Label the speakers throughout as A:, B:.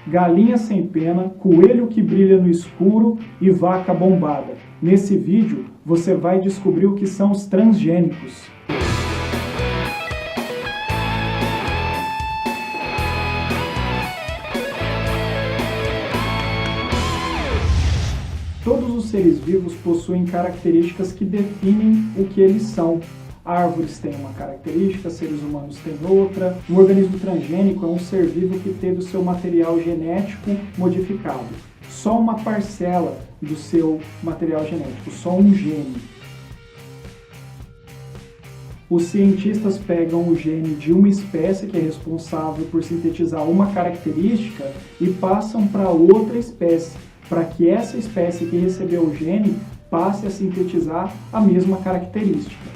A: galinha sem pena, coelho que brilha no escuro e vaca bombada. Nesse vídeo, você vai descobrir o que são os transgênicos. Todos os seres vivos possuem características que definem o que eles são. Árvores têm uma característica, seres humanos têm outra. Um organismo transgênico é um ser vivo que teve o seu material genético modificado. Só uma parcela do seu material genético, só um gene. Os cientistas pegam o gene de uma espécie que é responsável por sintetizar uma característica e passam para outra espécie, para que essa espécie que recebeu o gene passe a sintetizar a mesma característica.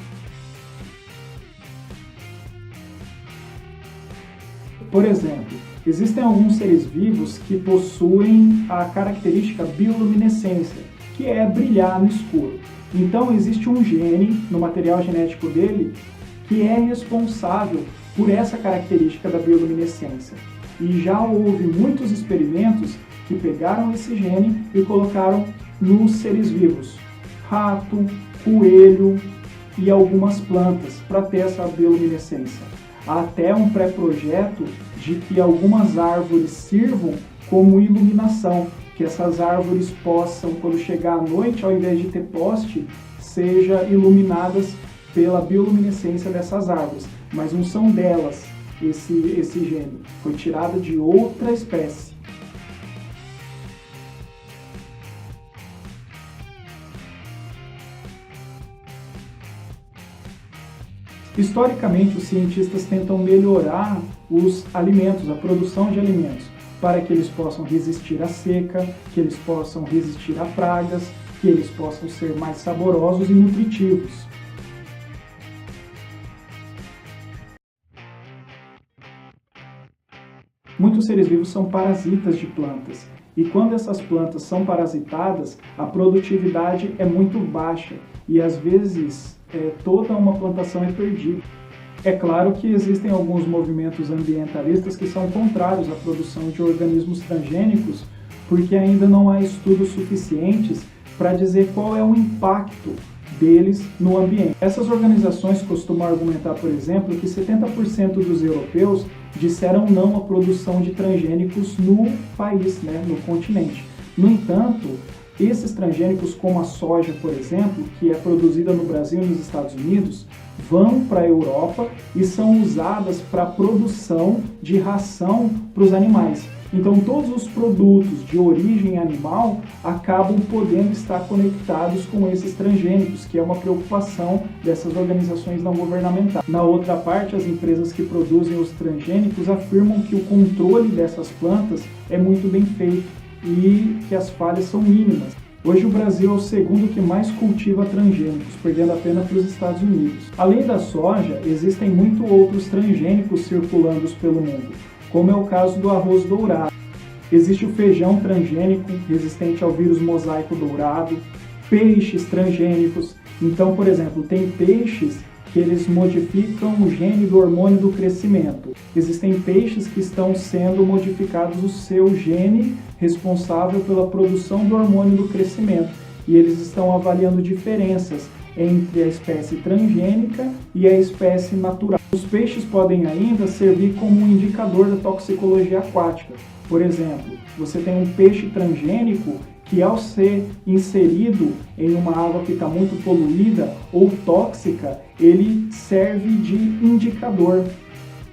A: Por exemplo, existem alguns seres vivos que possuem a característica bioluminescência, que é brilhar no escuro. Então existe um gene no material genético dele que é responsável por essa característica da bioluminescência. E já houve muitos experimentos que pegaram esse gene e colocaram nos seres vivos, rato, coelho e algumas plantas, para ter essa bioluminescência. Há até um pré-projeto de que algumas árvores sirvam como iluminação, que essas árvores possam, quando chegar à noite, ao invés de ter poste, sejam iluminadas pela bioluminescência dessas árvores. Mas não são delas esse gene, foi tirado de outra espécie. Historicamente, os cientistas tentam melhorar os alimentos, a produção de alimentos, para que eles possam resistir à seca, que eles possam resistir a pragas, que eles possam ser mais saborosos e nutritivos. Muitos seres vivos são parasitas de plantas, e quando essas plantas são parasitadas, a produtividade é muito baixa, e às vezes toda uma plantação é perdida. É claro que existem alguns movimentos ambientalistas que são contrários à produção de organismos transgênicos, porque ainda não há estudos suficientes para dizer qual é o impacto deles no ambiente. Essas organizações costumam argumentar, por exemplo, que 70% dos europeus disseram não à produção de transgênicos no país, no continente. No entanto, esses transgênicos, como a soja, por exemplo, que é produzida no Brasil e nos Estados Unidos, vão para a Europa e são usadas para a produção de ração para os animais. Então, todos os produtos de origem animal acabam podendo estar conectados com esses transgênicos, que é uma preocupação dessas organizações não governamentais. Na outra parte, as empresas que produzem os transgênicos afirmam que o controle dessas plantas é muito bem feito e que as falhas são mínimas. Hoje o Brasil é o segundo que mais cultiva transgênicos, perdendo apenas para os Estados Unidos. Além da soja, existem muitos outros transgênicos circulando pelo mundo, como é o caso do arroz dourado. Existe o feijão transgênico, resistente ao vírus mosaico dourado, peixes transgênicos. Então, por exemplo, tem peixes que eles modificam o gene do hormônio do crescimento. Existem peixes que estão sendo modificados o seu gene responsável pela produção do hormônio do crescimento. E eles estão avaliando diferenças entre a espécie transgênica e a espécie natural. Os peixes podem ainda servir como um indicador da toxicologia aquática. Por exemplo, você tem um peixe transgênico que, ao ser inserido em uma água que está muito poluída ou tóxica, ele serve de indicador.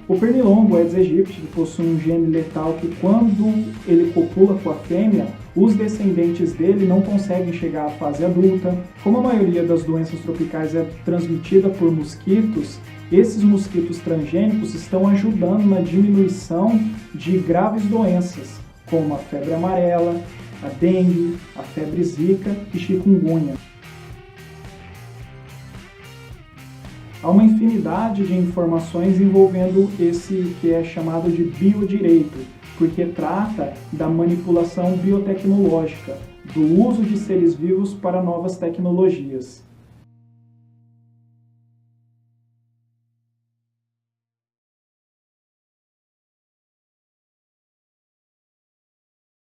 A: O pernilongo, Aedes aegypti, que possui um gene letal que, quando ele copula com a fêmea, os descendentes dele não conseguem chegar à fase adulta. Como a maioria das doenças tropicais é transmitida por mosquitos, esses mosquitos transgênicos estão ajudando na diminuição de graves doenças, como a febre amarela, a dengue, a febre zika e chikungunya. Há uma infinidade de informações envolvendo esse que é chamado de biodireito, porque trata da manipulação biotecnológica, do uso de seres vivos para novas tecnologias.